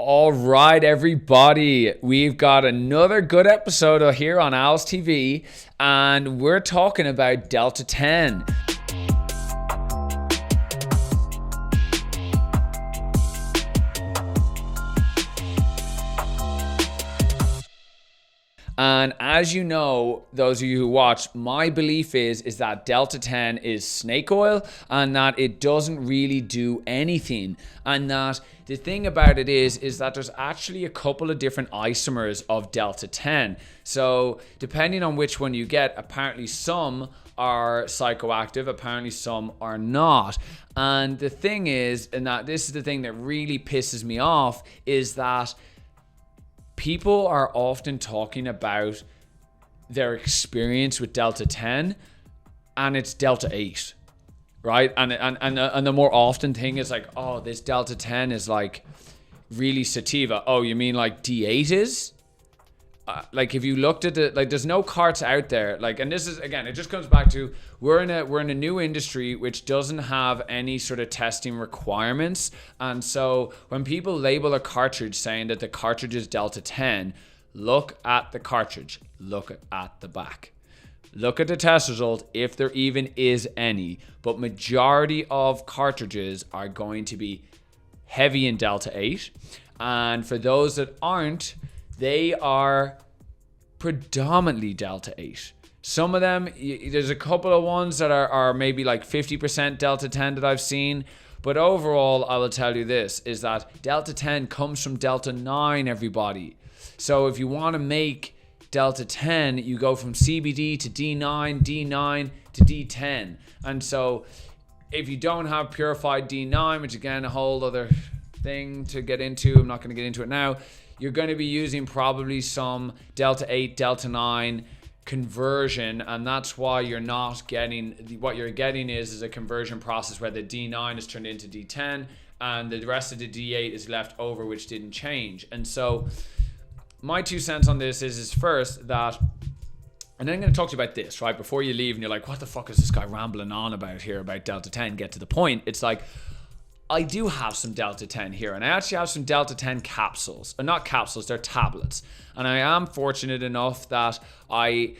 All right, everybody, we've got another good episode here on Owls TV, and we're talking about Delta-10. And as you know, those of you who watch, my belief is that Delta-10 is snake oil and that it doesn't really do anything. And that the thing about it is that there's actually a couple of different isomers of Delta-10. So depending on which one you get, apparently some are psychoactive, apparently some are not. And the thing is, and that this is the thing that really pisses me off, is that people are often talking about their experience with Delta-10 and it's Delta-8, right? And the more often thing is like, oh, this Delta-10 is like really sativa. Oh, you mean like D8 is? Like if you looked at it, like there's no carts out there. Like, and this is, again, it just comes back to we're in a new industry which doesn't have any sort of testing requirements. And so when people label a cartridge saying that the cartridge is Delta-10, look at the cartridge, look at the back. Look at the test result if there even is any. But majority of cartridges are going to be heavy in Delta-8. And for those that aren't, they are predominantly Delta-8. Some of them, there's a couple of ones that are maybe like 50% Delta-10 that I've seen. But overall, I will tell you this, is that Delta-10 comes from Delta-9, everybody. So if you want to make Delta-10, you go from CBD to D9, D9 to D10. And so if you don't have purified D9, which again, a whole other thing to get into, I'm not going to get into it now, you're going to be using probably some Delta-8, Delta-9 conversion, and that's why you're not getting, what you're getting is a conversion process where the D9 is turned into D10 and the rest of the D8 is left over, which didn't change. And so my 2 cents on this is first that, and then I'm going to talk to you about this, right? Before you leave and you're like, what the fuck is this guy rambling on about here about Delta-10? Get to the point. It's like, I do have some Delta-10 here, and I actually have some Delta-10 capsules. Not capsules, they're tablets. And I am fortunate enough that I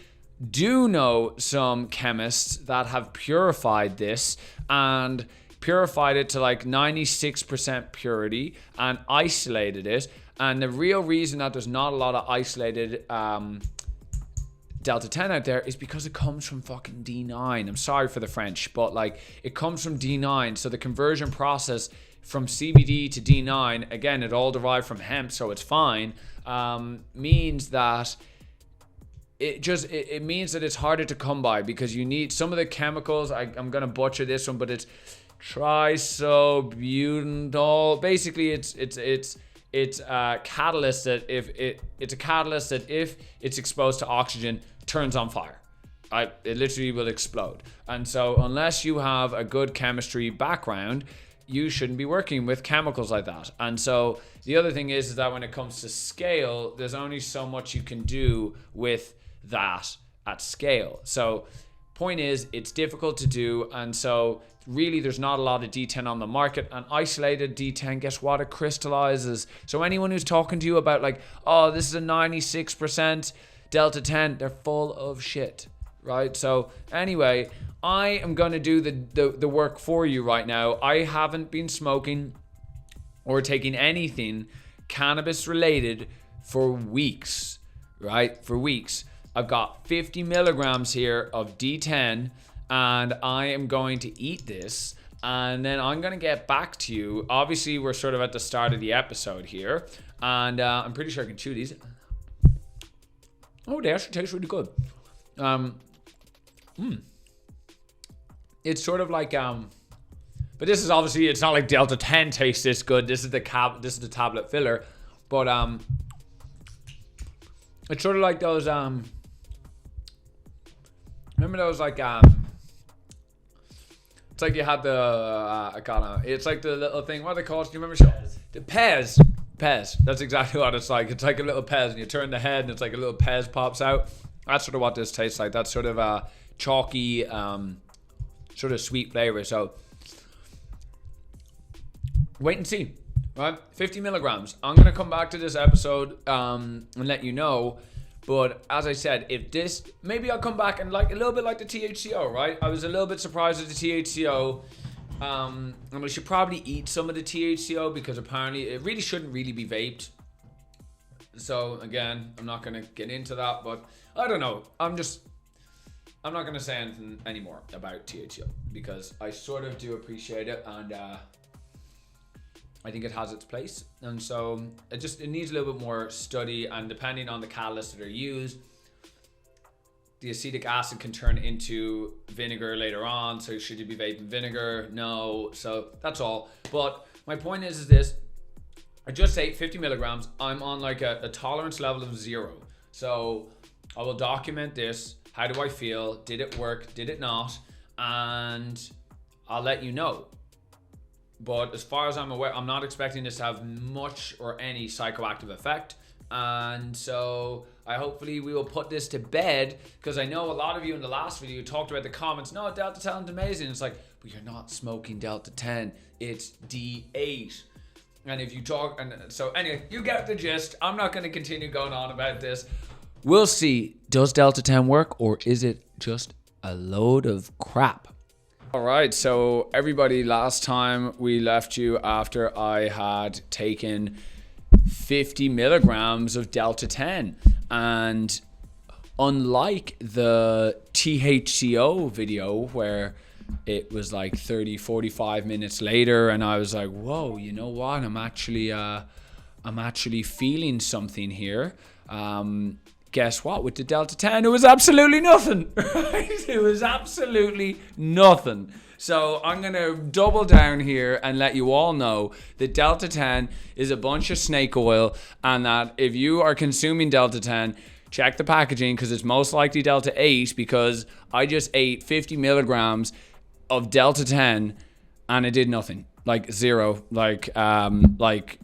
do know some chemists that have purified this and purified it to like 96% purity and isolated it. And the real reason that there's not a lot of isolated Delta-10 out there is because it comes from fucking D9. I'm sorry for the French, but like it comes from D9. So the conversion process from CBD to D9, again, it all derived from hemp, so it's fine, means that it means that it's harder to come by because you need some of the chemicals. I'm going to butcher this one, but it's trisobutanol. Basically, it's a catalyst that it's a catalyst that if it's exposed to oxygen turns on fire. Right? It literally will explode. And so unless you have a good chemistry background, you shouldn't be working with chemicals like that. And so the other thing is that when it comes to scale, there's only so much you can do with that at scale. So point is, it's difficult to do, and so really there's not a lot of D10 on the market. And isolated D10, guess what? It crystallizes. So anyone who's talking to you about like, oh, this is a 96% Delta-10, they're full of shit, right? So anyway, I am going to do the work for you right now. I haven't been smoking or taking anything cannabis related for weeks, right? For weeks. I've got 50 milligrams here of D10 and I am going to eat this and then I'm going to get back to you. Obviously, we're sort of at the start of the episode here and I'm pretty sure I can chew these. Oh, they actually taste really good. It's sort of like, but this is obviously, it's not like Delta-10 tastes this good. This is the tablet filler, but it's sort of like those, remember those like, it's like you had the, it's like the little thing, what are they called? Do you remember? Pez. The Pez. Pez. That's exactly what it's like. It's like a little Pez and you turn the head and it's like a little Pez pops out. That's sort of what this tastes like. That's sort of a chalky, sort of sweet flavor. So wait and see. right? 50 milligrams. I'm going to come back to this episode and let you know. But as I said, if this, maybe I'll come back and like a little bit like the THCO, right? I was a little bit surprised at the THCO. And we should probably eat some of the THCO because apparently it really shouldn't really be vaped. So again, I'm not going to get into that, but I don't know. I'm not going to say anything anymore about THCO because I sort of do appreciate it, and I think it has its place. And so it needs a little bit more study, and depending on the catalysts that are used, the acetic acid can turn into vinegar later on. So should you be vaping vinegar? No. So that's all. But my point is this. I just ate 50 milligrams. I'm on like a tolerance level of 0. So I will document this. How do I feel? Did it work? Did it not? And I'll let you know. But as far as I'm aware, I'm not expecting this to have much or any psychoactive effect. And so hopefully we will put this to bed, because I know a lot of you in the last video talked about the comments. No, Delta-10 is amazing. It's like, but you're not smoking Delta-10. It's D8. And if you talk, and so anyway, you get the gist. I'm not going to continue going on about this. We'll see. Does Delta-10 work, or is it just a load of crap? All right, so everybody, last time we left you after I had taken 50 milligrams of Delta-10, and unlike the THCO video where it was like 30-45 minutes later and I was like, whoa, you know what, I'm actually feeling something here. Guess what? With the Delta-10, it was absolutely nothing. Right? It was absolutely nothing. So I'm going to double down here and let you all know that Delta-10 is a bunch of snake oil, and that if you are consuming Delta-10, check the packaging, because it's most likely Delta-8, because I just ate 50 milligrams of Delta-10 and it did nothing. Like 0. Like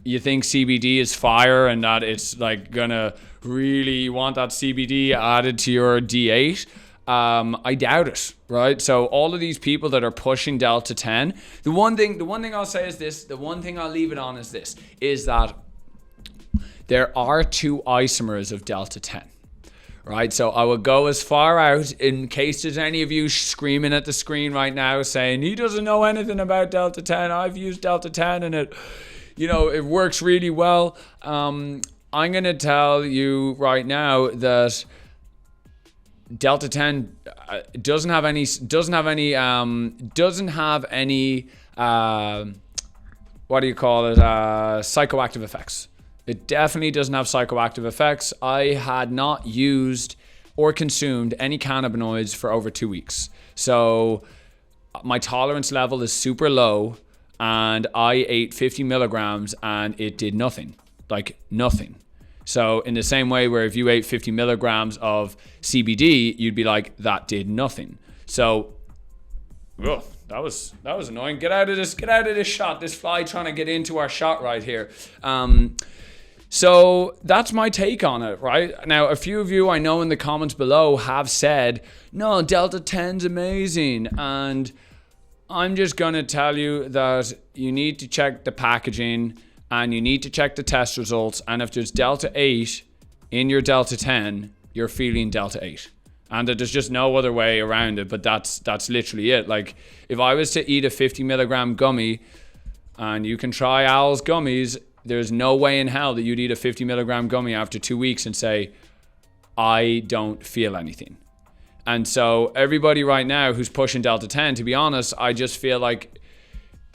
you think CBD is fire and that it's like gonna really want that CBD added to your D8. I doubt it, right? So all of these people that are pushing Delta-10, the one thing I'll say is this, the one thing I'll leave it on is this, is that there are 2 isomers of Delta-10. Right, so I will go as far out, in case there's any of you screaming at the screen right now saying he doesn't know anything about Delta-10. I've used Delta-10 and it works really well. I'm gonna tell you right now that Delta-10 doesn't have any psychoactive effects. It definitely doesn't have psychoactive effects. I had not used or consumed any cannabinoids for over 2 weeks. So my tolerance level is super low, and I ate 50 milligrams and it did nothing. Like nothing. So in the same way where if you ate 50 milligrams of CBD, you'd be like, that did nothing. So, ugh, that was annoying. Get out of this shot. This fly trying to get into our shot right here. So that's my take on it, right? Now, a few of you I know in the comments below have said, no, Delta-10's amazing. And I'm just going to tell you that you need to check the packaging and you need to check the test results. And if there's Delta-8 in your Delta-10, you're feeling Delta-8. And there's just no other way around it, but that's literally it. Like, if I was to eat a 50 milligram gummy, and you can try Owl's gummies, there's no way in hell that you'd eat a 50 milligram gummy after 2 weeks and say, I don't feel anything. And so everybody right now who's pushing Delta-10, to be honest, I just feel like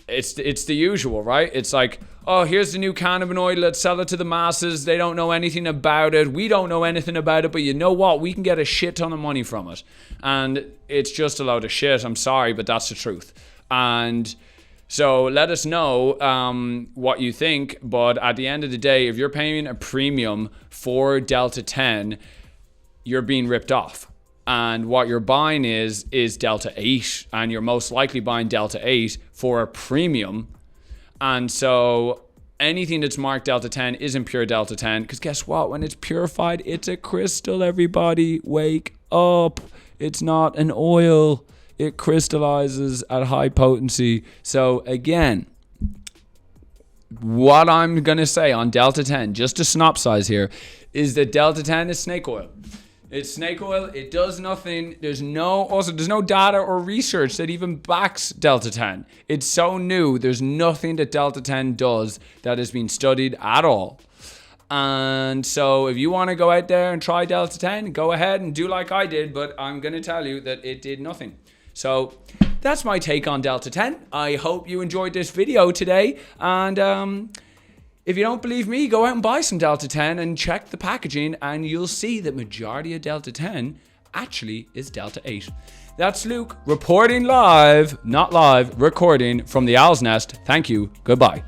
it's the usual, right? It's like, oh, here's the new cannabinoid, let's sell it to the masses. They don't know anything about it. We don't know anything about it, but you know what? We can get a shit ton of money from it. And it's just a load of shit. I'm sorry, but that's the truth. And so let us know what you think. But at the end of the day, if you're paying a premium for Delta-10, you're being ripped off. And what you're buying is Delta-8. And you're most likely buying Delta-8 for a premium. And so anything that's marked Delta-10 isn't pure Delta-10. Because guess what? When it's purified, it's a crystal, everybody. Wake up. It's not an oil. It crystallizes at high potency. So again, what I'm going to say on Delta-10, just to synopsize here, is that Delta-10 is snake oil. It's snake oil. It does nothing. There's no data or research that even backs Delta-10. It's so new. There's nothing that Delta-10 does that has been studied at all. And so if you want to go out there and try Delta-10, go ahead and do like I did. But I'm going to tell you that it did nothing. So that's my take on Delta-10. I hope you enjoyed this video today. And if you don't believe me, go out and buy some Delta-10 and check the packaging, and you'll see that majority of Delta-10 actually is Delta-8. That's Luke reporting live, not live, recording from the Owl's Nest. Thank you. Goodbye.